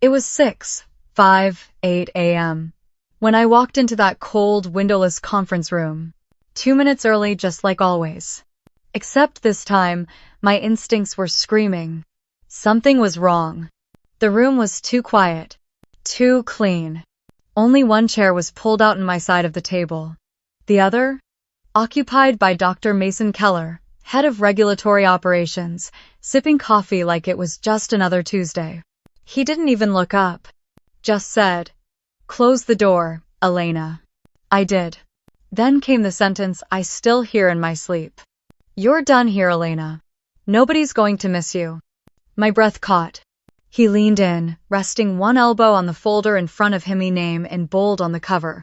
It was 6:58 a.m. when I walked into that cold, windowless conference room. 2 minutes early, just like always. Except this time, my instincts were screaming. Something was wrong. The room was too quiet, too clean. Only one chair was pulled out on my side of the table. The other, occupied by Dr. Mason Keller, head of regulatory operations, sipping coffee like it was just another Tuesday. He didn't even look up. Just said, "Close the door, Elena." I did. Then came the sentence I still hear in my sleep. "You're done here, Elena. Nobody's going to miss you." My breath caught. He leaned in, resting one elbow on the folder in front of him, my name in bold on the cover.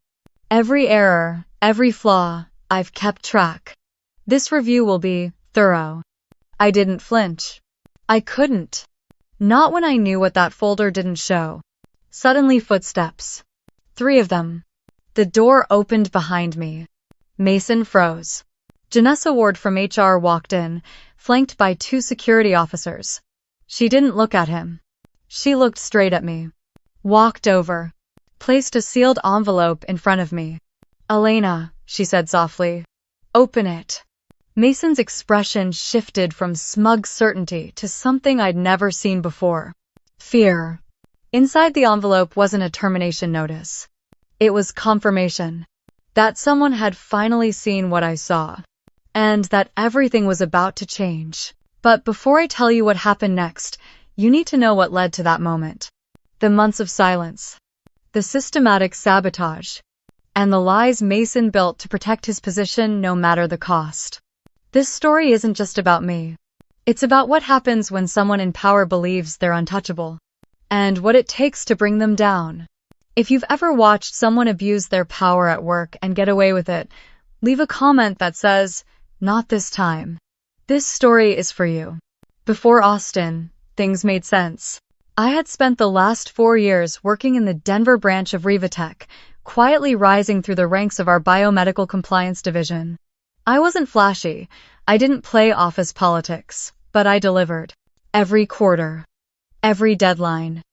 "Every error, every flaw, I've kept track. This review will be thorough." I didn't flinch. I couldn't. Not when I knew what that folder didn't show. Suddenly, footsteps. 3 of them. The door opened behind me. Mason froze. Janessa Ward from HR walked in, flanked by 2 security officers. She didn't look at him. She looked straight at me. Walked over. Placed a sealed envelope in front of me. "Elena," she said softly. "Open it." Mason's expression shifted from smug certainty to something I'd never seen before. Fear. Inside the envelope wasn't a termination notice. It was confirmation that someone had finally seen what I saw, and that everything was about to change. But before I tell you what happened next, you need to know what led to that moment. The months of silence, the systematic sabotage, and the lies Mason built to protect his position no matter the cost. This story isn't just about me. It's about what happens when someone in power believes they're untouchable, and what it takes to bring them down. If you've ever watched someone abuse their power at work and get away with it, leave a comment that says, "Not this time." This story is for you. Before Austin, things made sense. I had spent the last 4 years working in the Denver branch of Rivatech, quietly rising through the ranks of our biomedical compliance division. I wasn't flashy. I didn't play office politics, but I delivered. Every quarter, every deadline,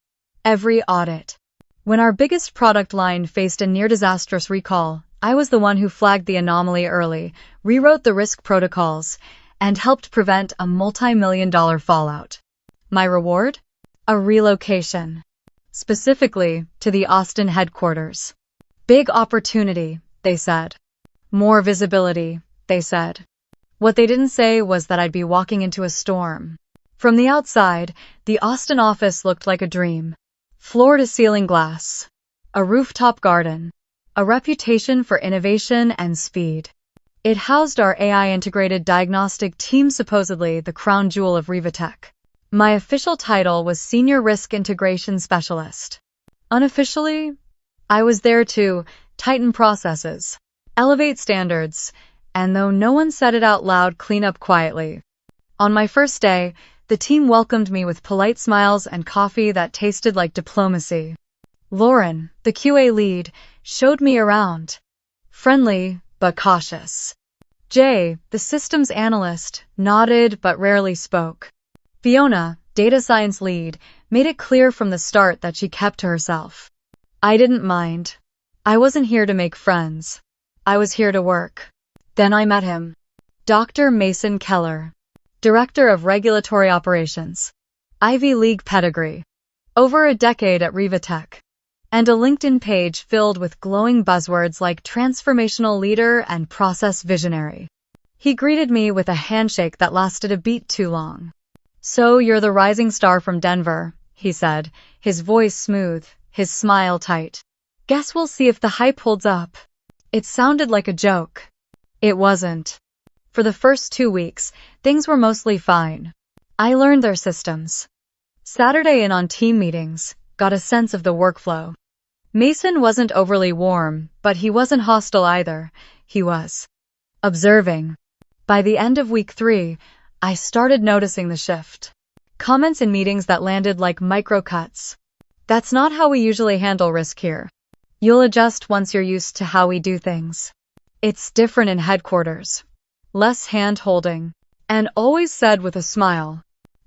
every audit. When our biggest product line faced a near-disastrous recall, I was the one who flagged the anomaly early, rewrote the risk protocols, and helped prevent a multi-million-dollar fallout. My reward? A relocation. Specifically, to the Austin headquarters. Big opportunity, they said. More visibility, they said. What they didn't say was that I'd be walking into a storm. From the outside, the Austin office looked like a dream. Floor-to-ceiling glass. A rooftop garden. A reputation for innovation and speed. It housed our AI-integrated diagnostic team, supposedly the crown jewel of Rivatech. My official title was Senior Risk Integration Specialist. Unofficially, I was there to tighten processes, elevate standards, and though no one said it out loud, clean up quietly. On my first day, the team welcomed me with polite smiles and coffee that tasted like diplomacy. Lauren, the QA lead, showed me around. Friendly, but cautious. Jay, the systems analyst, nodded but rarely spoke. Fiona, data science lead, made it clear from the start that she kept to herself. I didn't mind. I wasn't here to make friends. I was here to work. Then I met him. Dr. Mason Keller, Director of Regulatory Operations. Ivy League pedigree. Over a decade at Rivatech. And a LinkedIn page filled with glowing buzzwords like transformational leader and process visionary. He greeted me with a handshake that lasted a beat too long. "So you're the rising star from Denver," he said, his voice smooth, his smile tight. "Guess we'll see if the hype holds up." It sounded like a joke. It wasn't. For the first 2 weeks, things were mostly fine. I learned their systems. Saturday in on team meetings, got a sense of the workflow. Mason wasn't overly warm, but he wasn't hostile either. He was observing. By the end of week 3, I started noticing the shift. Comments in meetings that landed like micro-cuts. "That's not how we usually handle risk here. You'll adjust once you're used to how we do things. It's different in headquarters." Less hand-holding. And always said with a smile.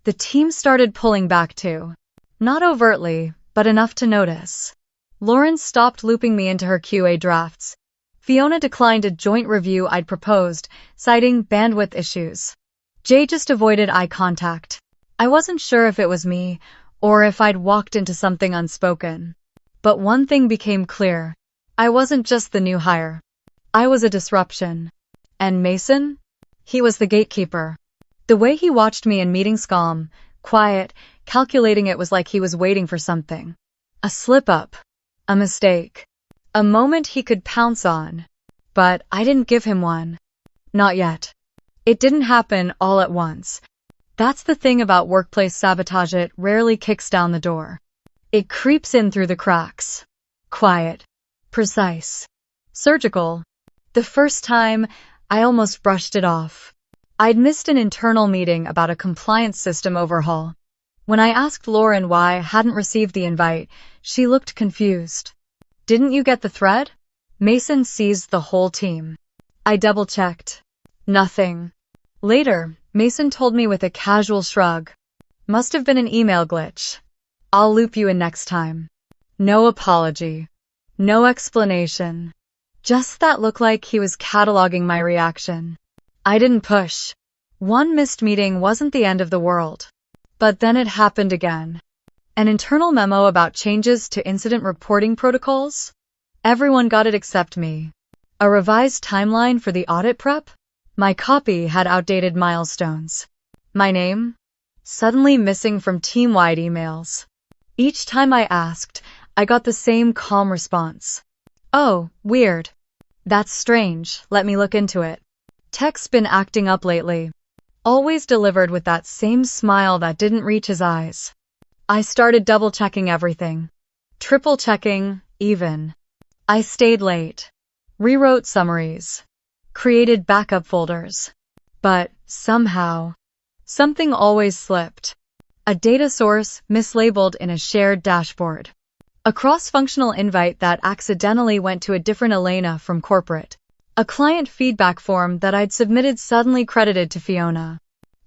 The team started pulling back too. Not overtly, but enough to notice. Lauren stopped looping me into her QA drafts. Fiona declined a joint review I'd proposed, citing bandwidth issues. Jay just avoided eye contact. I wasn't sure if it was me, or if I'd walked into something unspoken. But one thing became clear. I wasn't just the new hire. I was a disruption. And Mason? He was the gatekeeper. The way he watched me in meetings, calm, quiet, calculating, it was like he was waiting for something. A slip-up. A mistake. A moment he could pounce on. But I didn't give him one. Not yet. It didn't happen all at once. That's the thing about workplace sabotage, it rarely kicks down the door. It creeps in through the cracks. Quiet. Precise. Surgical. The first time, I almost brushed it off. I'd missed an internal meeting about a compliance system overhaul. When I asked Lauren why I hadn't received the invite, she looked confused. Didn't you get the thread? Mason seized the whole team. I double-checked. Nothing. Later, Mason told me with a casual shrug. Must have been an email glitch. I'll loop you in next time. No apology. No explanation. Just that look like he was cataloging my reaction. I didn't push. One missed meeting wasn't the end of the world. But then it happened again. An internal memo about changes to incident reporting protocols? Everyone got it except me. A revised timeline for the audit prep? My copy had outdated milestones. My name? Suddenly missing from team-wide emails. Each time I asked, I got the same calm response. Oh, weird. That's strange, let me look into it. Tech's been acting up lately. Always delivered with that same smile that didn't reach his eyes. I started double-checking everything. Triple-checking, even. I stayed late. Rewrote summaries. Created backup folders. But, somehow, something always slipped. A data source mislabeled in a shared dashboard. A cross-functional invite that accidentally went to a different Elena from corporate. A client feedback form that I'd submitted suddenly credited to Fiona.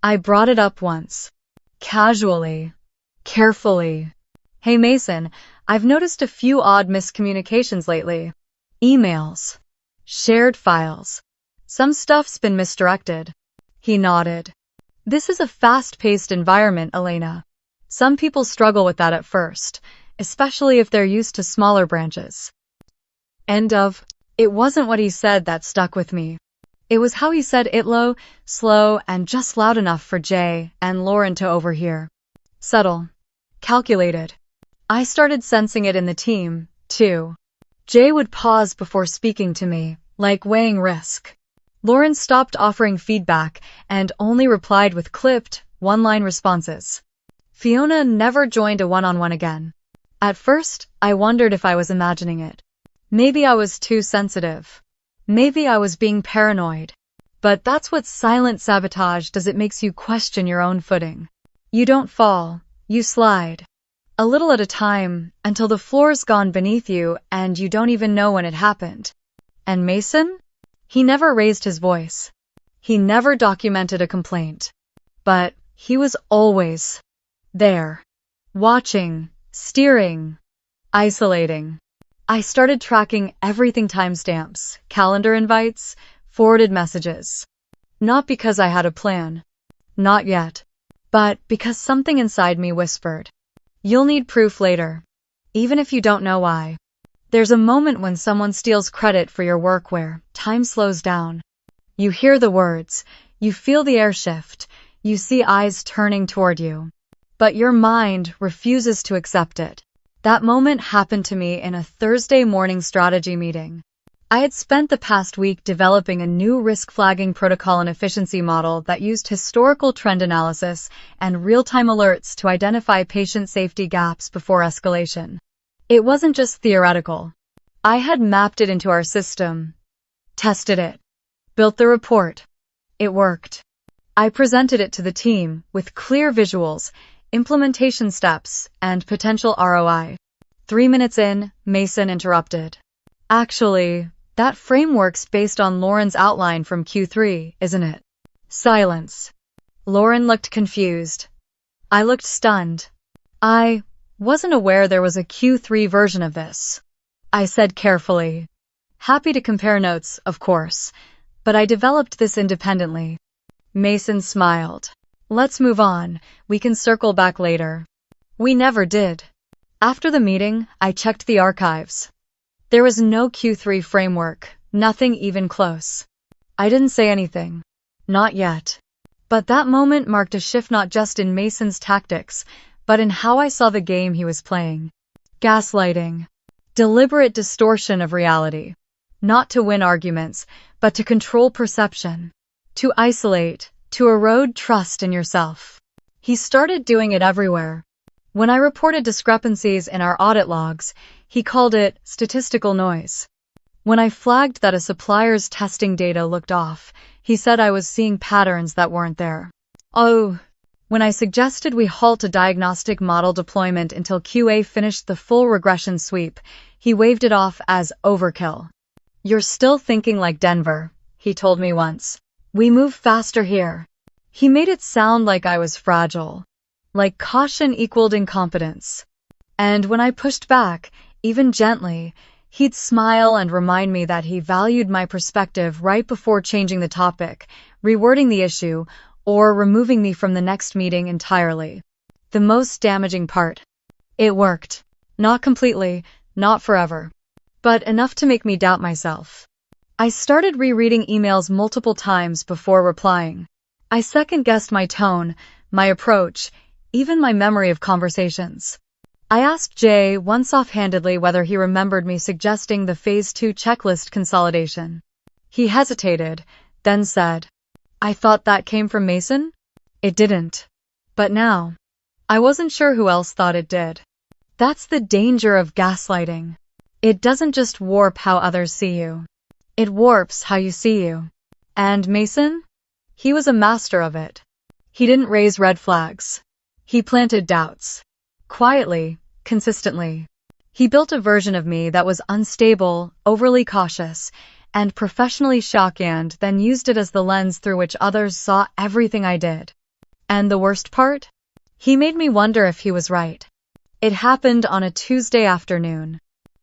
I brought it up once. Casually. Carefully. Hey Mason, I've noticed a few odd miscommunications lately. Emails. Shared files. Some stuff's been misdirected. He nodded. This is a fast-paced environment, Elena. Some people struggle with that at first, especially if they're used to smaller branches. End of. It wasn't what he said that stuck with me. It was how he said it, low, slow, and just loud enough for Jay and Lauren to overhear. Subtle. Calculated. I started sensing it in the team, too. Jay would pause before speaking to me, like weighing risk. Lauren stopped offering feedback and only replied with clipped, one-line responses. Fiona never joined a one-on-one again. At first, I wondered if I was imagining it. Maybe I was too sensitive. Maybe I was being paranoid. But that's what silent sabotage does, it makes you question your own footing. You don't fall, you slide. A little at a time, until the floor's gone beneath you and you don't even know when it happened. And Mason? He never raised his voice. He never documented a complaint. But he was always there. Watching, steering, isolating. I started tracking everything: timestamps, calendar invites, forwarded messages. Not because I had a plan. Not yet. But because something inside me whispered. You'll need proof later. Even if you don't know why. There's a moment when someone steals credit for your work where time slows down. You hear the words, you feel the air shift, you see eyes turning toward you. But your mind refuses to accept it. That moment happened to me in a Thursday morning strategy meeting. I had spent the past week developing a new risk flagging protocol and efficiency model that used historical trend analysis and real-time alerts to identify patient safety gaps before escalation. It wasn't just theoretical. I had mapped it into our system, tested it, built the report. It worked. I presented it to the team with clear visuals, implementation steps, and potential ROI. 3 minutes in, Mason interrupted. Actually, that framework's based on Lauren's outline from Q3, isn't it? Silence. Lauren looked confused. I looked stunned. Wasn't aware there was a Q3 version of this, I said carefully. Happy to compare notes, of course, but I developed this independently. Mason smiled. Let's move on, we can circle back later. We never did. After the meeting, I checked the archives. There was no Q3 framework, nothing even close. I didn't say anything. Not yet. But that moment marked a shift not just in Mason's tactics, but in how I saw the game he was playing. Gaslighting. Deliberate distortion of reality. Not to win arguments, but to control perception. To isolate, to erode trust in yourself. He started doing it everywhere. When I reported discrepancies in our audit logs, he called it statistical noise. When I flagged that a supplier's testing data looked off, he said I was seeing patterns that weren't there. Oh, when I suggested we halt a diagnostic model deployment until QA finished the full regression sweep, he waved it off as overkill. You're still thinking like Denver, he told me once. We move faster here. He made it sound like I was fragile, like caution equaled incompetence. And when I pushed back, even gently, he'd smile and remind me that he valued my perspective right before changing the topic, rewording the issue, or removing me from the next meeting entirely. The most damaging part. It worked. Not completely, not forever. But enough to make me doubt myself. I started rereading emails multiple times before replying. I second-guessed my tone, my approach, even my memory of conversations. I asked Jay once offhandedly whether he remembered me suggesting the Phase 2 checklist consolidation. He hesitated, then said, I thought that came from Mason? It didn't. But now, I wasn't sure who else thought it did. That's the danger of gaslighting. It doesn't just warp how others see you. It warps how you see you. And Mason? He was a master of it. He didn't raise red flags. He planted doubts. Quietly, consistently. He built a version of me that was unstable, overly cautious, and professionally shocking, then used it as the lens through which others saw everything I did. And the worst part? He made me wonder if he was right. It happened on a Tuesday afternoon.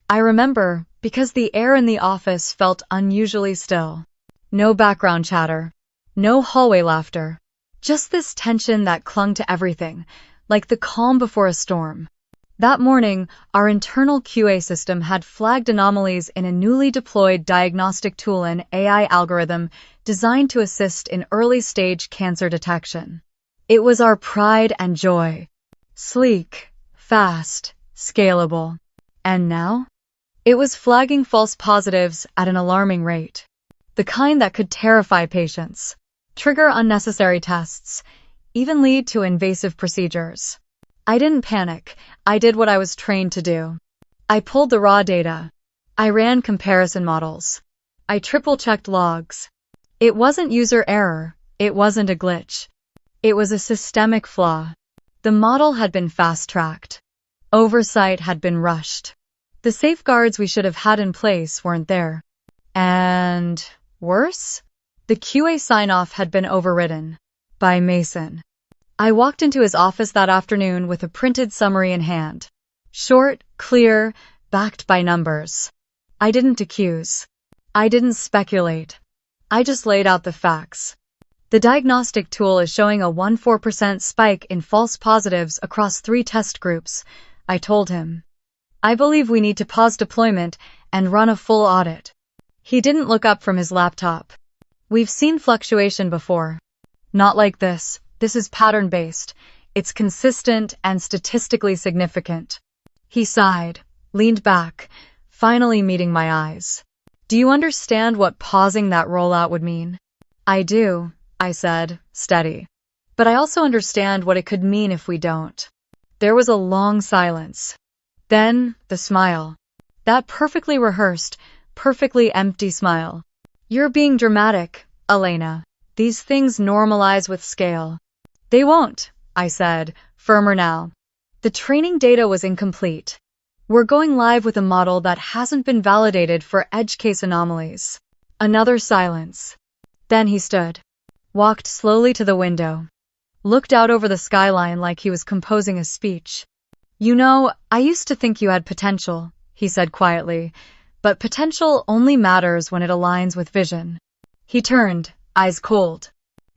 I remember, because the air in the office felt unusually still. No background chatter. No hallway laughter. Just this tension that clung to everything, like the calm before a storm. That morning, our internal QA system had flagged anomalies in a newly deployed diagnostic tool and AI algorithm designed to assist in early-stage cancer detection. It was our pride and joy. Sleek, fast, scalable. And now? It was flagging false positives at an alarming rate. The kind that could terrify patients, trigger unnecessary tests, even lead to invasive procedures. I didn't panic. I did what I was trained to do. I pulled the raw data. I ran comparison models. I triple-checked logs. It wasn't user error. It wasn't a glitch. It was a systemic flaw. The model had been fast-tracked. Oversight had been rushed. The safeguards we should have had in place weren't there. And worse? The QA sign-off had been overridden. By Mason. I walked into his office that afternoon with a printed summary in hand. Short, clear, backed by numbers. I didn't accuse. I didn't speculate. I just laid out the facts. The diagnostic tool is showing a 14% spike in false positives across 3 test groups, I told him. I believe we need to pause deployment and run a full audit. He didn't look up from his laptop. We've seen fluctuation before. Not like this. This is pattern-based. It's consistent and statistically significant. He sighed, leaned back, finally meeting my eyes. Do you understand what pausing that rollout would mean? I do, I said, steady. But I also understand what it could mean if we don't. There was a long silence. Then, the smile. That perfectly rehearsed, perfectly empty smile. You're being dramatic, Elena. These things normalize with scale. They won't, I said, firmer now. The training data was incomplete. We're going live with a model that hasn't been validated for edge case anomalies. Another silence. Then he stood, walked slowly to the window, looked out over the skyline like he was composing a speech. You know, I used to think you had potential, he said quietly, but potential only matters when it aligns with vision. He turned, eyes cold.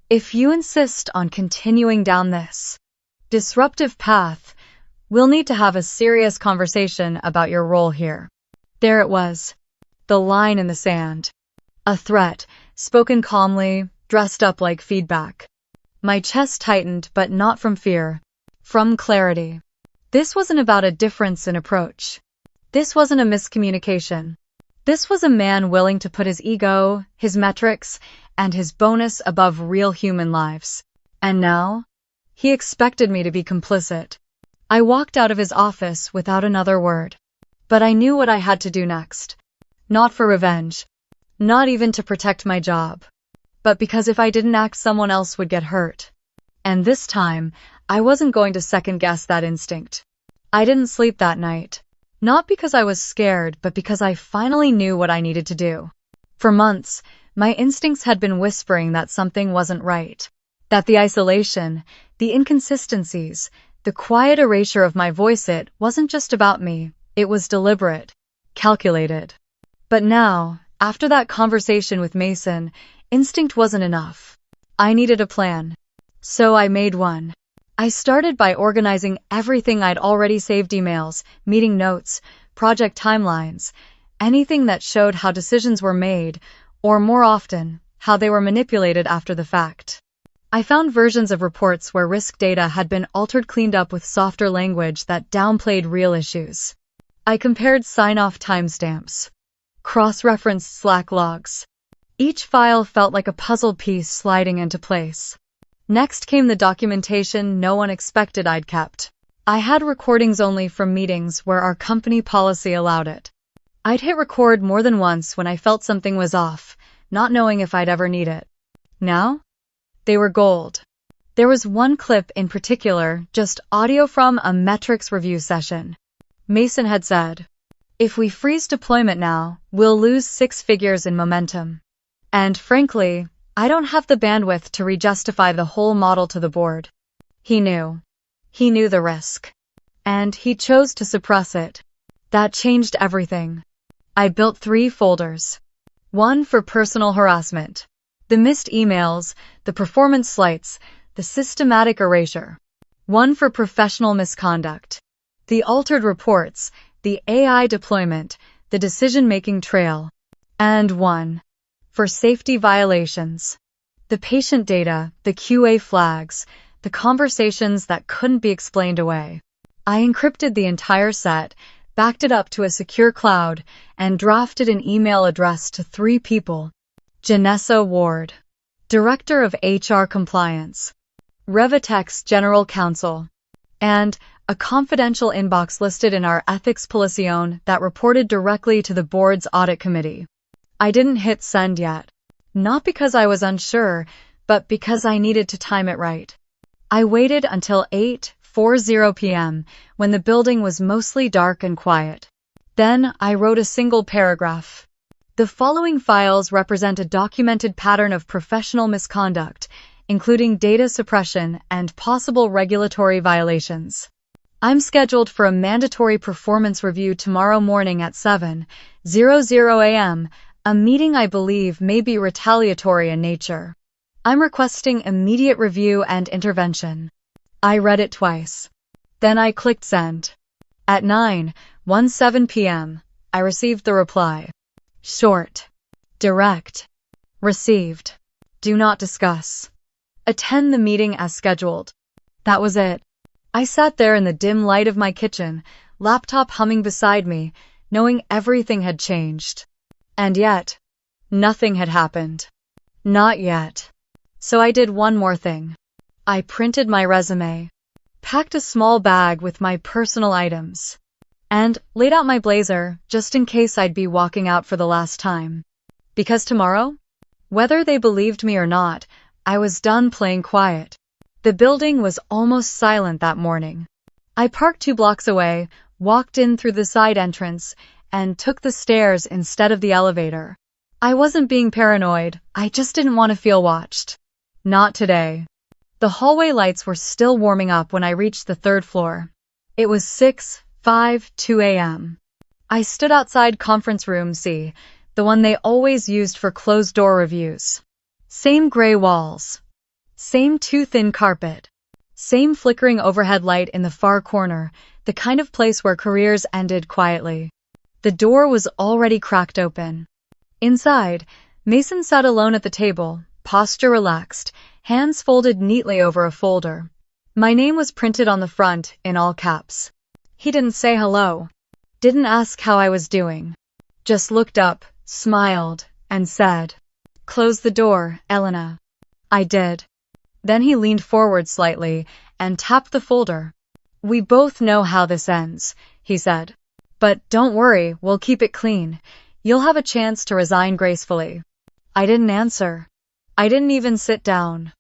If you insist on continuing down this disruptive path, we'll need to have a serious conversation about your role here. There it was, the line in the sand. A threat, spoken calmly, dressed up like feedback. My chest tightened, but not from fear, from clarity. This wasn't about a difference in approach. This wasn't a miscommunication. This was a man willing to put his ego, his metrics, and his bonus above real human lives. And now, he expected me to be complicit. I walked out of his office without another word. But I knew what I had to do next. Not for revenge. Not even to protect my job. But because if I didn't act, someone else would get hurt. And this time, I wasn't going to second-guess that instinct. I didn't sleep that night. Not because I was scared, but because I finally knew what I needed to do. For months, my instincts had been whispering that something wasn't right. That the isolation, the inconsistencies, the quiet erasure of my voice, it wasn't just about me. It was deliberate, calculated. But now, after that conversation with Mason, instinct wasn't enough. I needed a plan. So I made one. I started by organizing everything I'd already saved: emails, meeting notes, project timelines, anything that showed how decisions were made, or more often, how they were manipulated after the fact. I found versions of reports where risk data had been altered, cleaned up with softer language that downplayed real issues. I compared sign-off timestamps, cross-referenced Slack logs. Each file felt like a puzzle piece sliding into place. Next came the documentation no one expected I'd kept. I had recordings only from meetings where our company policy allowed it. I'd hit record more than once when I felt something was off, not knowing if I'd ever need it. Now, they were gold. There was one clip in particular, just audio from a metrics review session. Mason had said, "If we freeze deployment now, we'll lose 6 figures in momentum." And frankly, I don't have the bandwidth to re-justify the whole model to the board. He knew. He knew the risk. And he chose to suppress it. That changed everything. I built 3 folders. One for personal harassment. The missed emails, the performance slights, the systematic erasure. One for professional misconduct. The altered reports, the AI deployment, the decision-making trail. And one for safety violations. The patient data, the QA flags, the conversations that couldn't be explained away. I encrypted the entire set, backed it up to a secure cloud, and drafted an email address to 3 people. Janessa Ward, Director of HR Compliance, Revitech's General Counsel, and a confidential inbox listed in our ethics policy that reported directly to the board's audit committee. I didn't hit send yet. Not because I was unsure, but because I needed to time it right. I waited until 8:40 p.m. when the building was mostly dark and quiet. Then I wrote a single paragraph. The following files represent a documented pattern of professional misconduct, including data suppression and possible regulatory violations. I'm scheduled for a mandatory performance review tomorrow morning at 7:00 a.m., a meeting I believe may be retaliatory in nature. I'm requesting immediate review and intervention. I read it twice. Then I clicked send. At 9:17 p.m., I received the reply. Short. Direct. Received. Do not discuss. Attend the meeting as scheduled. That was it. I sat there in the dim light of my kitchen, laptop humming beside me, knowing everything had changed. And yet, nothing had happened. Not yet. So I did one more thing. I printed my resume, packed a small bag with my personal items, and laid out my blazer just in case I'd be walking out for the last time. Because tomorrow, whether they believed me or not, I was done playing quiet. The building was almost silent that morning. I parked 2 blocks away, walked in through the side entrance, and took the stairs instead of the elevator. I wasn't being paranoid, I just didn't want to feel watched. Not today. The hallway lights were still warming up when I reached the 3rd floor. It was 6:52 a.m. I stood outside conference room C, the one they always used for closed-door reviews. Same gray walls. Same too-thin carpet. Same flickering overhead light in the far corner, the kind of place where careers ended quietly. The door was already cracked open. Inside, Mason sat alone at the table, posture relaxed, hands folded neatly over a folder. My name was printed on the front in all caps. He didn't say hello. Didn't ask how I was doing. Just looked up, smiled, and said, "Close the door, Elena." I did. Then he leaned forward slightly and tapped the folder. "We both know how this ends," he said. "But don't worry, we'll keep it clean. You'll have a chance to resign gracefully." I didn't answer. I didn't even sit down.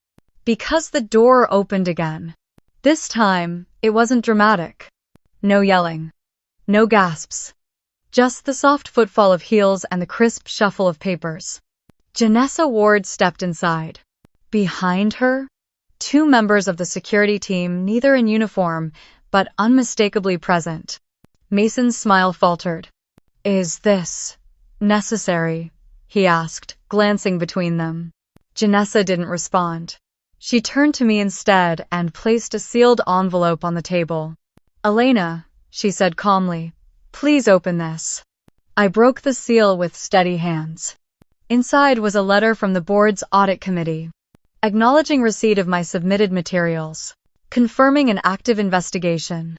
Because the door opened again. This time, it wasn't dramatic. No yelling. No gasps. Just the soft footfall of heels and the crisp shuffle of papers. Janessa Ward stepped inside. Behind her, two members of the security team, neither in uniform, but unmistakably present. Mason's smile faltered. "Is this necessary?" he asked, glancing between them. Janessa didn't respond. She turned to me instead and placed a sealed envelope on the table. "Elena," she said calmly, "please open this." I broke the seal with steady hands. Inside was a letter from the board's audit committee, acknowledging receipt of my submitted materials, confirming an active investigation,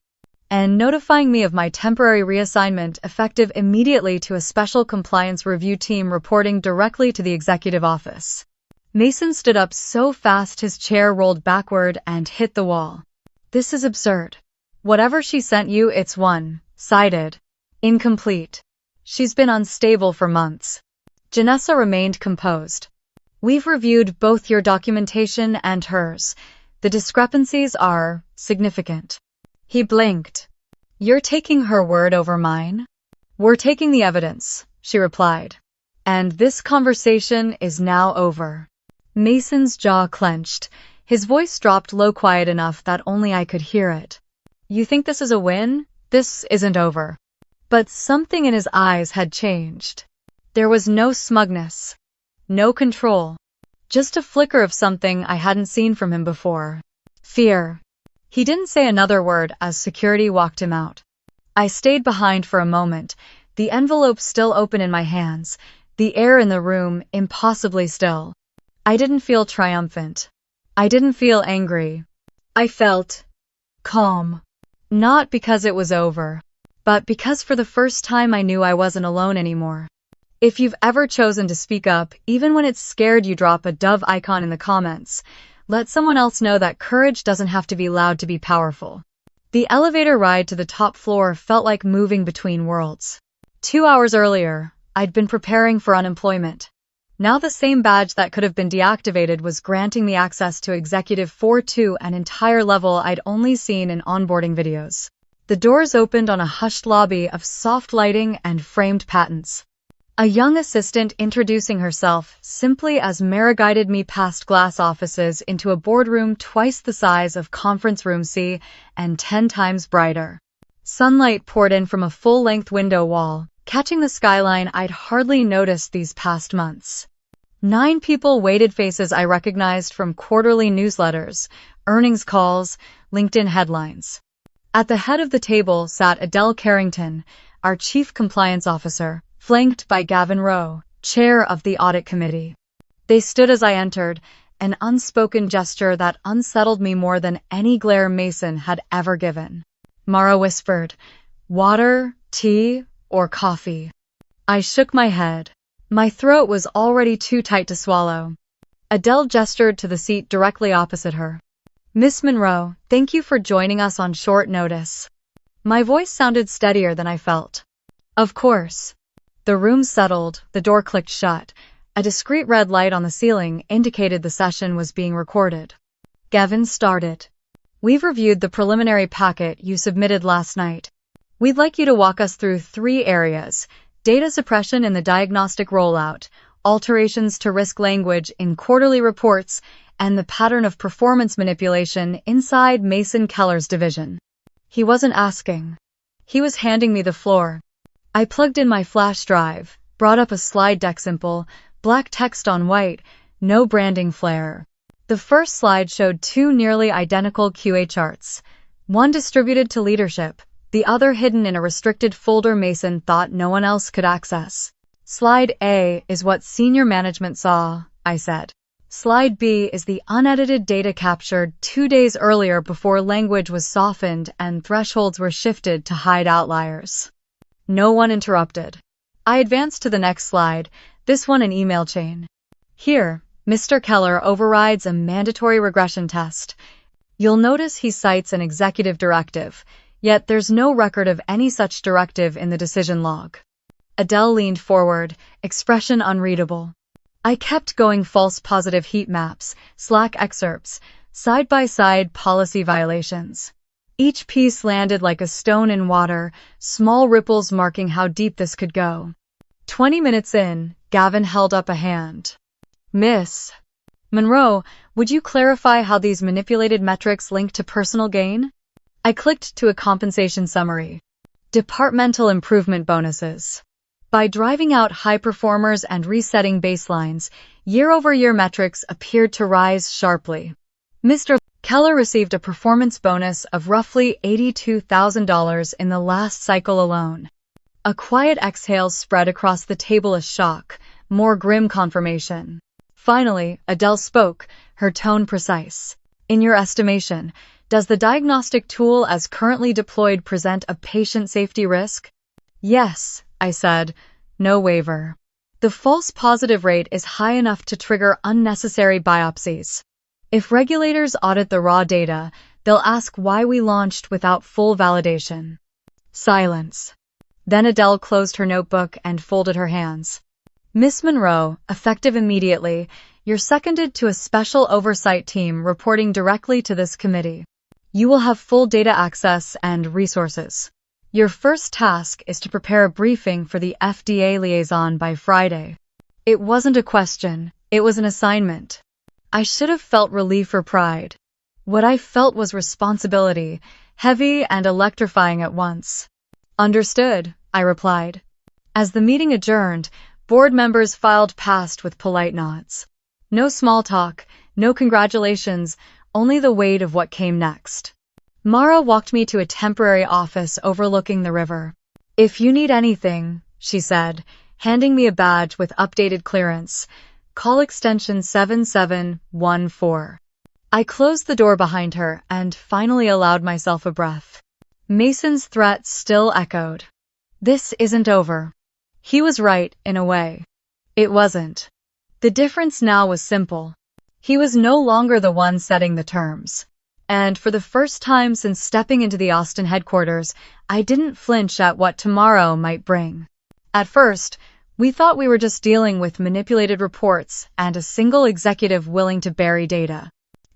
and notifying me of my temporary reassignment effective immediately to a special compliance review team reporting directly to the executive office. Mason stood up so fast his chair rolled backward and hit the wall. "This is absurd. Whatever she sent you, it's one-sided. Incomplete. She's been unstable for months." Janessa remained composed. "We've reviewed both your documentation and hers. The discrepancies are significant." He blinked. "You're taking her word over mine?" "We're taking the evidence," she replied. "And this conversation is now over." Mason's jaw clenched. His voice dropped low, quiet enough that only I could hear it. "You think this is a win? This isn't over." But something in his eyes had changed. There was no smugness. No control. Just a flicker of something I hadn't seen from him before. Fear. He didn't say another word as security walked him out. I stayed behind for a moment, the envelope still open in my hands, the air in the room impossibly still. I didn't feel triumphant. I didn't feel angry. I felt calm. Not because it was over, but because for the first time I knew I wasn't alone anymore. If you've ever chosen to speak up, even when it's scared you drop a dove icon in the comments, let someone else know that courage doesn't have to be loud to be powerful. The elevator ride to the top floor felt like moving between worlds. 2 hours earlier, I'd been preparing for unemployment. Now the same badge that could have been deactivated was granting me access to Executive 4-2, an entire level I'd only seen in onboarding videos. The doors opened on a hushed lobby of soft lighting and framed patents. A young assistant introducing herself simply as Mara guided me past glass offices into a boardroom twice the size of conference room C and 10 times brighter. Sunlight poured in from a full-length window wall, catching the skyline I'd hardly noticed these past months. 9 people waited, faces I recognized from quarterly newsletters, earnings calls, LinkedIn headlines. At the head of the table sat Adele Carrington, our chief compliance officer, flanked by Gavin Rowe, chair of the audit committee. They stood as I entered, an unspoken gesture that unsettled me more than any glare Mason had ever given. Mara whispered, "Water, tea, or coffee?" I shook my head. My throat was already too tight to swallow. Adele gestured to the seat directly opposite her. "Miss Monroe, thank you for joining us on short notice." My voice sounded steadier than I felt. "Of course." The room settled, the door clicked shut. A discreet red light on the ceiling indicated the session was being recorded. Gavin started. "We've reviewed the preliminary packet you submitted last night. We'd like you to walk us through 3 areas: data suppression in the diagnostic rollout, alterations to risk language in quarterly reports, and the pattern of performance manipulation inside Mason Keller's division." He wasn't asking. He was handing me the floor. I plugged in my flash drive, brought up a slide deck, simple, black text on white, no branding flair. The first slide showed two nearly identical QA charts, one distributed to leadership, the other hidden in a restricted folder Mason thought no one else could access. Slide A is what senior management saw, I said. Slide B is the unedited data captured 2 days earlier before language was softened and thresholds were shifted to hide outliers. No one interrupted. I advanced to the next slide, this one an email chain. Here, Mr. Keller overrides a mandatory regression test. You'll notice he cites an executive directive, yet there's no record of any such directive in the decision log. Adele leaned forward, expression unreadable. I kept going, false positive heat maps, Slack excerpts, side-by-side policy violations. Each piece landed like a stone in water, small ripples marking how deep this could go. 20 minutes in, Gavin held up a hand. Miss Monroe, would you clarify how these manipulated metrics link to personal gain? I clicked to a compensation summary. Departmental improvement bonuses. By driving out high performers and resetting baselines, year-over-year metrics appeared to rise sharply. Mr. Keller received a performance bonus of roughly $82,000 in the last cycle alone. A quiet exhale spread across the table, a shock, more grim confirmation. Finally, Adele spoke, her tone precise. In your estimation, does the diagnostic tool as currently deployed present a patient safety risk? Yes, I said, no waiver. The false positive rate is high enough to trigger unnecessary biopsies. If regulators audit the raw data, they'll ask why we launched without full validation. Silence. Then Adele closed her notebook and folded her hands. Miss Monroe, effective immediately, you're seconded to a special oversight team reporting directly to this committee. You will have full data access and resources. Your first task is to prepare a briefing for the FDA liaison by Friday. It wasn't a question, it was an assignment. I should have felt relief or pride. What I felt was responsibility, heavy and electrifying at once. Understood, I replied. As the meeting adjourned, board members filed past with polite nods. No small talk, no congratulations, only the weight of what came next. Mara walked me to a temporary office overlooking the river. If you need anything, she said, handing me a badge with updated clearance. Call extension 7714. I closed the door behind her and finally allowed myself a breath. Mason's threat still echoed. This isn't over. He was right, in a way. It wasn't. The difference now was simple. He was no longer the one setting the terms. And for the first time since stepping into the Austin headquarters, I didn't flinch at what tomorrow might bring. At first, we thought we were just dealing with manipulated reports and a single executive willing to bury data.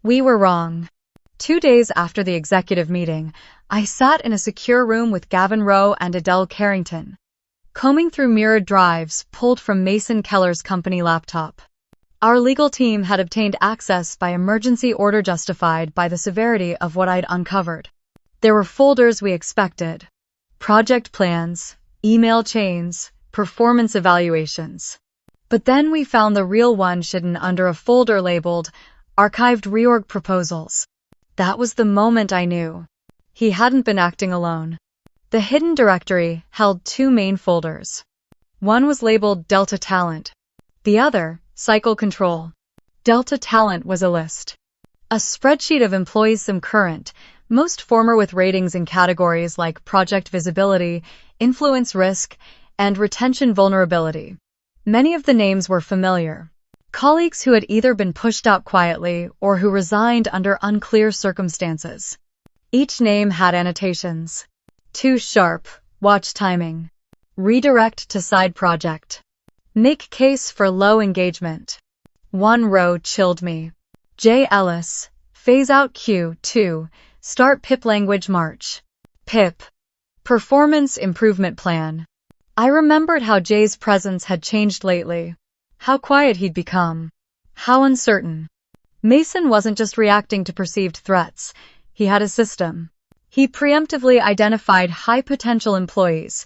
We were wrong. 2 days after the executive meeting, I sat in a secure room with Gavin Rowe and Adele Carrington, combing through mirrored drives pulled from Mason Keller's company laptop. Our legal team had obtained access by emergency order justified by the severity of what I'd uncovered. There were folders we expected. Project plans, email chains, performance evaluations. But then we found the real one hidden under a folder labeled Archived Reorg Proposals. That was the moment I knew. He hadn't been acting alone. The hidden directory held 2 main folders. One was labeled Delta Talent. The other, Cycle Control. Delta Talent was a list. A spreadsheet of employees, some current, most former, with ratings in categories like project visibility, influence risk, and retention vulnerability. Many of the names were familiar. Colleagues who had either been pushed out quietly or who resigned under unclear circumstances. Each name had annotations. Too sharp, watch timing. Redirect to side project. Make case for low engagement. One row chilled me. J. Ellis, phase out Q2, start PIP language March. PIP. Performance Improvement Plan. I remembered how Jay's presence had changed lately. How quiet he'd become. How uncertain. Mason wasn't just reacting to perceived threats. He had a system. He preemptively identified high-potential employees,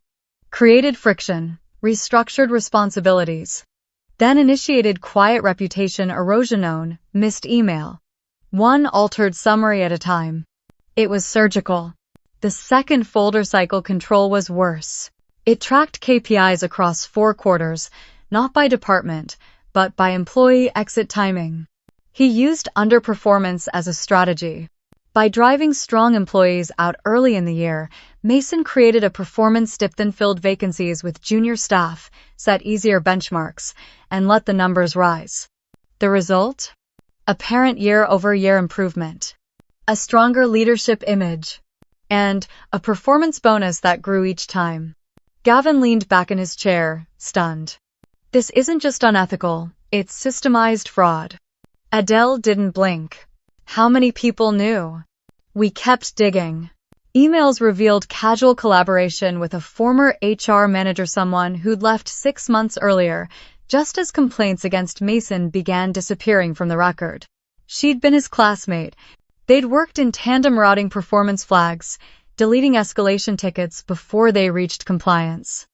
created friction, restructured responsibilities, then initiated quiet reputation erosion on missed email, one altered summary at a time. It was surgical. The second folder cycle control was worse. It tracked KPIs across 4 quarters, not by department, but by employee exit timing. He used underperformance as a strategy. By driving strong employees out early in the year, Mason created a performance dip, then filled vacancies with junior staff, set easier benchmarks, and let the numbers rise. The result? Apparent year-over-year improvement, a stronger leadership image, and a performance bonus that grew each time. Gavin leaned back in his chair, stunned. This isn't just unethical, it's systemized fraud. Adele didn't blink. How many people knew? We kept digging. Emails revealed casual collaboration with a former HR manager, someone who'd left 6 months earlier, just as complaints against Mason began disappearing from the record. She'd been his classmate. They'd worked in tandem, routing performance flags, deleting escalation tickets before they reached compliance.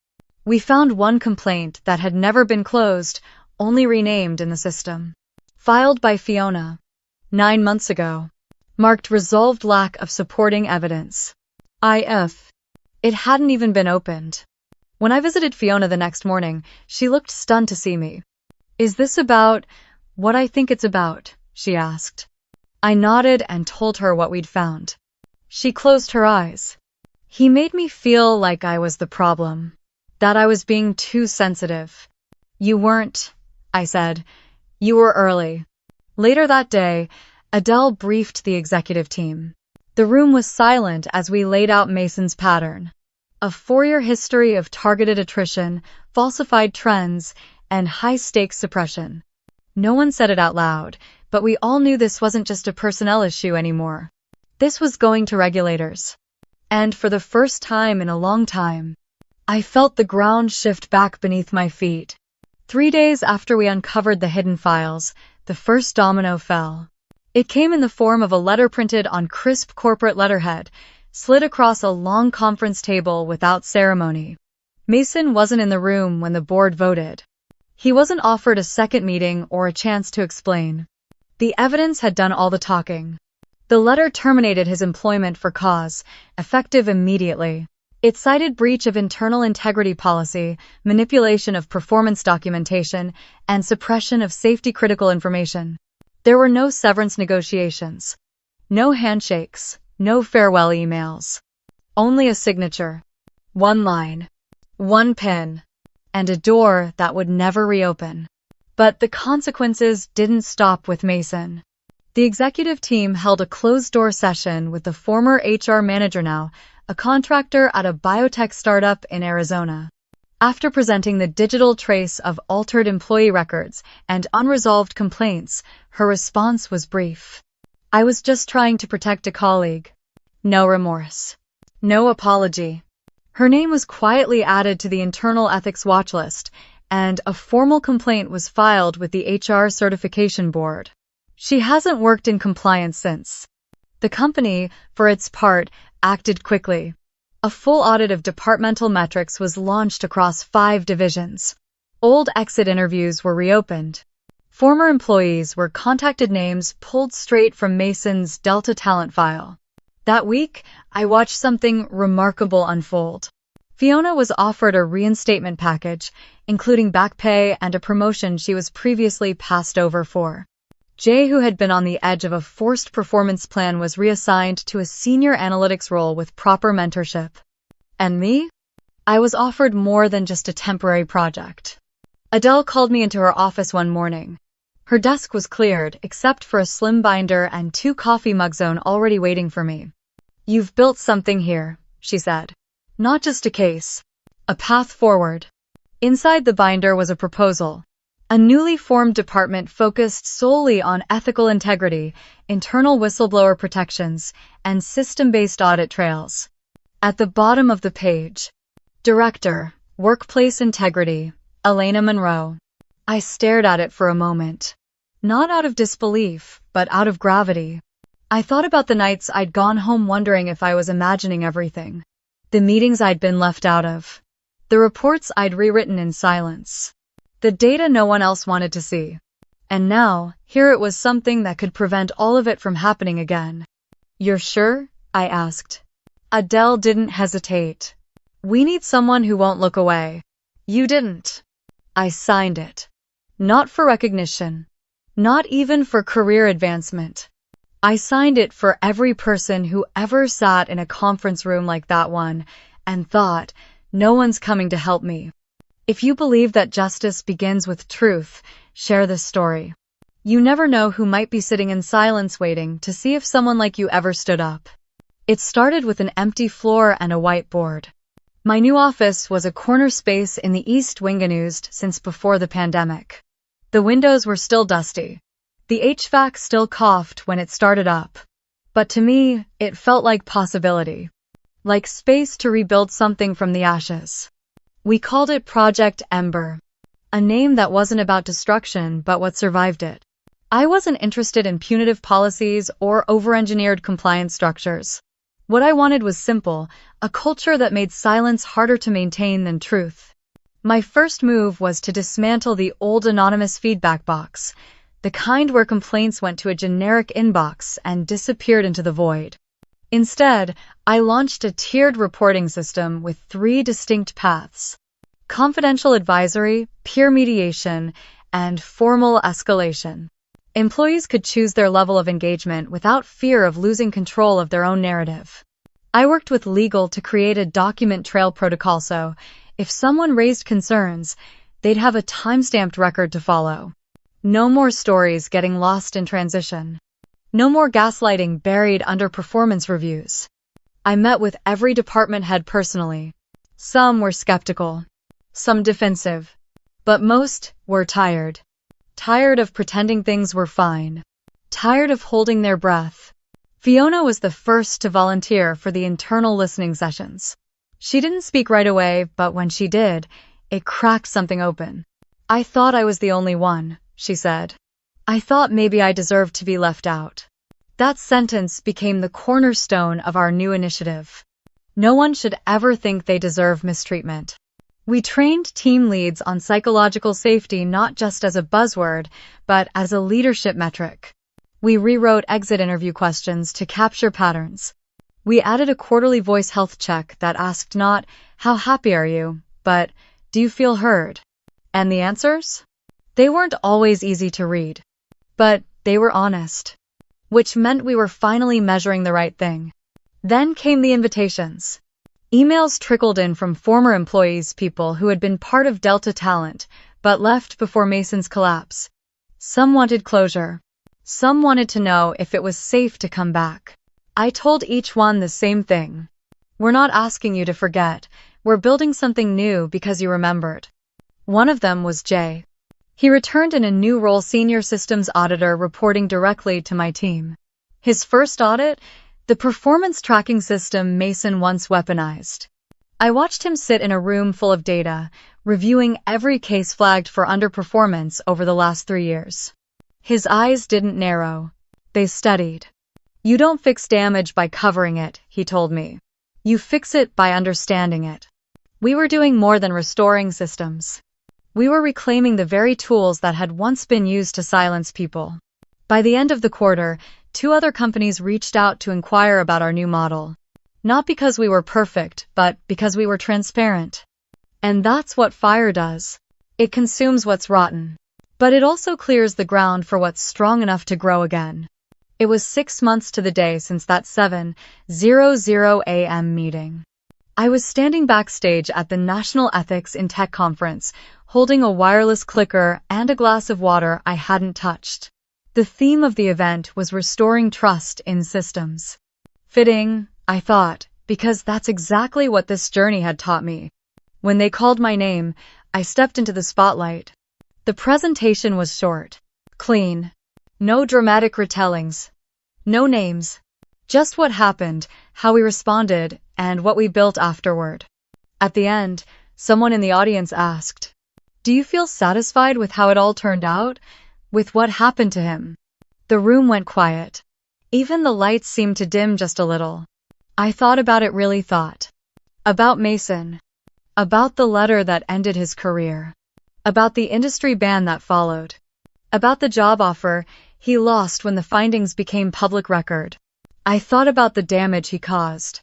We found one complaint that had never been closed, only renamed in the system. Filed by Fiona 9 months ago. Marked resolved lack of supporting evidence. IF. It hadn't even been opened. When I visited Fiona the next morning, she looked stunned to see me. Is this about what I think it's about? She asked. I nodded and told her what we'd found. She closed her eyes. He made me feel like I was the problem, that I was being too sensitive. You weren't, I said. You were early. Later that day, Adele briefed the executive team. The room was silent as we laid out Mason's pattern. A 4-year history of targeted attrition, falsified trends, and high-stakes suppression. No one said it out loud, but we all knew this wasn't just a personnel issue anymore. This was going to regulators. And for the first time in a long time, I felt the ground shift back beneath my feet. 3 days after we uncovered the hidden files, the first domino fell. It came in the form of a letter printed on crisp corporate letterhead, slid across a long conference table without ceremony. Mason wasn't in the room when the board voted. He wasn't offered a second meeting or a chance to explain. The evidence had done all the talking. The letter terminated his employment for cause, effective immediately. It cited breach of internal integrity policy, manipulation of performance documentation, and suppression of safety-critical information. There were no severance negotiations, no handshakes, no farewell emails. Only a signature, one line, one pin, and a door that would never reopen. But the consequences didn't stop with Mason. The executive team held a closed-door session with the former HR manager, now a contractor at a biotech startup in Arizona. After presenting the digital trace of altered employee records and unresolved complaints, her response was brief. I was just trying to protect a colleague. No remorse. No apology. Her name was quietly added to the internal ethics watch list, and a formal complaint was filed with the HR certification board. She hasn't worked in compliance since. The company, for its part, acted quickly. A full audit of departmental metrics was launched across 5 divisions. Old exit interviews were reopened. Former employees were contacted, names pulled straight from Mason's Delta talent file. That week, I watched something remarkable unfold. Fiona was offered a reinstatement package, including back pay and a promotion she was previously passed over for. Jay, who had been on the edge of a forced performance plan, was reassigned to a senior analytics role with proper mentorship. And me? I was offered more than just a temporary project. Adele called me into her office one morning. Her desk was cleared, except for a slim binder and 2 coffee mugs already waiting for me. You've built something here, she said. Not just a case. A path forward. Inside the binder was a proposal. A newly formed department focused solely on ethical integrity, internal whistleblower protections, and system-based audit trails. At the bottom of the page, Director, Workplace Integrity, Elena Monroe. I stared at it for a moment. Not out of disbelief, but out of gravity. I thought about the nights I'd gone home wondering if I was imagining everything. The meetings I'd been left out of. The reports I'd rewritten in silence. The data no one else wanted to see. And now, here it was, something that could prevent all of it from happening again. "You're sure?" I asked. Adele didn't hesitate. "We need someone who won't look away." "You didn't." I signed it. Not for recognition. Not even for career advancement. I signed it for every person who ever sat in a conference room like that one and thought, no one's coming to help me. If you believe that justice begins with truth, share this story. You never know who might be sitting in silence waiting to see if someone like you ever stood up. It started with an empty floor and a whiteboard. My new office was a corner space in the East Wing, unused since before the pandemic. The windows were still dusty. The HVAC still coughed when it started up. But to me, it felt like possibility. Like space to rebuild something from the ashes. We called it Project Ember. A name that wasn't about destruction but what survived it. I wasn't interested in punitive policies or over-engineered compliance structures. What I wanted was simple, a culture that made silence harder to maintain than truth. My first move was to dismantle the old anonymous feedback box, the kind where complaints went to a generic inbox and disappeared into the void. Instead, I launched a tiered reporting system with 3 distinct paths: confidential advisory, peer mediation, and formal escalation. Employees could choose their level of engagement without fear of losing control of their own narrative. I worked with legal to create a document trail protocol so, if someone raised concerns, they'd have a time-stamped record to follow. No more stories getting lost in transition. No more gaslighting buried under performance reviews. I met with every department head personally. Some were skeptical, some defensive, but most were tired. Tired of pretending things were fine. Tired of holding their breath. Fiona was the first to volunteer for the internal listening sessions. She didn't speak right away, but when she did, it cracked something open. "I thought I was the only one," she said. "I thought maybe I deserved to be left out." That sentence became the cornerstone of our new initiative. No one should ever think they deserve mistreatment. We trained team leads on psychological safety not just as a buzzword, but as a leadership metric. We rewrote exit interview questions to capture patterns. We added a quarterly voice health check that asked not, "How happy are you?" but, "Do you feel heard?" And the answers? They weren't always easy to read, but they were honest, which meant we were finally measuring the right thing. Then came the invitations. Emails trickled in from former employees, people who had been part of Delta Talent, but left before Mason's collapse. Some wanted closure. Some wanted to know if it was safe to come back. I told each one the same thing. "We're not asking you to forget. We're building something new because you remembered." One of them was Jay. He returned in a new role, senior systems auditor, reporting directly to my team. His first audit, the performance tracking system Mason once weaponized. I watched him sit in a room full of data, reviewing every case flagged for underperformance over the last 3 years. His eyes didn't narrow. They studied. "You don't fix damage by covering it," he told me. "You fix it by understanding it." We were doing more than restoring systems. We were reclaiming the very tools that had once been used to silence people. By the end of the quarter, 2 other companies reached out to inquire about our new model. Not because we were perfect, but because we were transparent. And that's what fire does. It consumes what's rotten. But it also clears the ground for what's strong enough to grow again. It was 6 months to the day since that 7:00 a.m. meeting. I was standing backstage at the National Ethics in Tech conference, holding a wireless clicker and a glass of water I hadn't touched. The theme of the event was restoring trust in systems. Fitting, I thought, because that's exactly what this journey had taught me. When they called my name, I stepped into the spotlight. The presentation was short, clean. No dramatic retellings. No names. Just what happened, how we responded, and what we built afterward. At the end, someone in the audience asked, "Do you feel satisfied with how it all turned out? With what happened to him?" The room went quiet. Even the lights seemed to dim just a little. I thought about it, really thought. About Mason. About the letter that ended his career. About the industry ban that followed. About the job offer he lost when the findings became public record. I thought about the damage he caused.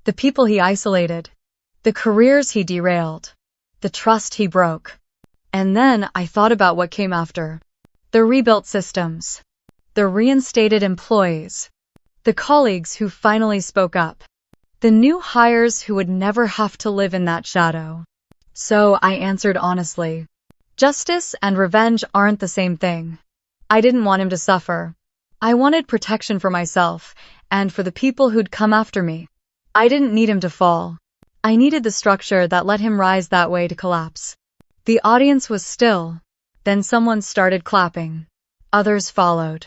The people he isolated. The careers he derailed. The trust he broke. And then I thought about what came after. The rebuilt systems. The reinstated employees. The colleagues who finally spoke up. The new hires who would never have to live in that shadow. So I answered honestly. Justice and revenge aren't the same thing. I didn't want him to suffer. I wanted protection for myself and for the people who'd come after me. I didn't need him to fall. I needed the structure that let him rise that way to collapse. The audience was still. Then someone started clapping. Others followed.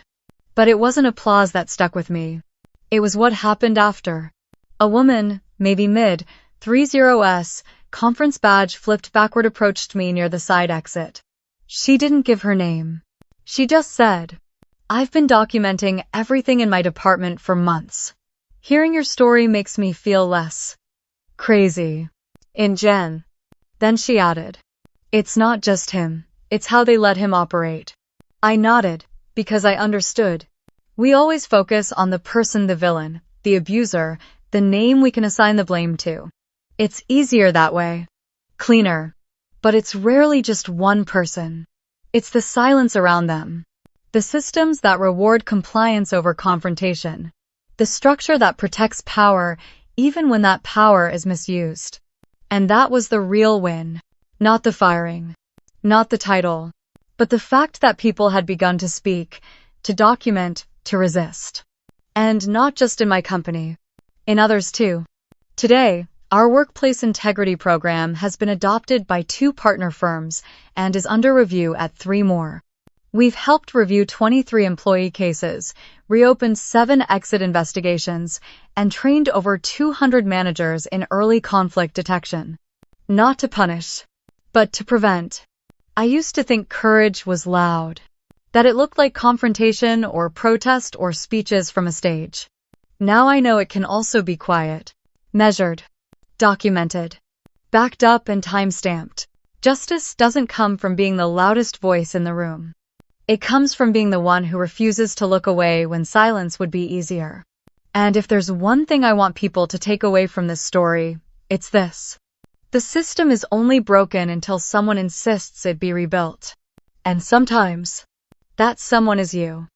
But it wasn't applause that stuck with me. It was what happened after. A woman, maybe mid-30s, conference badge flipped backward, approached me near the side exit. She didn't give her name. She just said, "I've been documenting everything in my department for months. Hearing your story makes me feel less crazy." In Jen. Then she added, "It's not just him, it's how they let him operate." I nodded, because I understood. We always focus on the person, the villain, the abuser, the name we can assign the blame to. It's easier that way. Cleaner. But it's rarely just one person. It's the silence around them. The systems that reward compliance over confrontation. The structure that protects power even when that power is misused. And that was the real win. Not the firing. Not the title. But the fact that people had begun to speak, to document, to resist. And not just in my company. In others too. Today, our workplace integrity program has been adopted by 2 partner firms and is under review at 3 more. We've helped review 23 employee cases, reopened 7 exit investigations, and trained over 200 managers in early conflict detection. Not to punish, but to prevent. I used to think courage was loud, that it looked like confrontation or protest or speeches from a stage. Now I know it can also be quiet, measured, documented, backed up and time-stamped. Justice doesn't come from being the loudest voice in the room. It comes from being the one who refuses to look away when silence would be easier. And if there's one thing I want people to take away from this story, it's this. The system is only broken until someone insists it be rebuilt. And sometimes, that someone is you.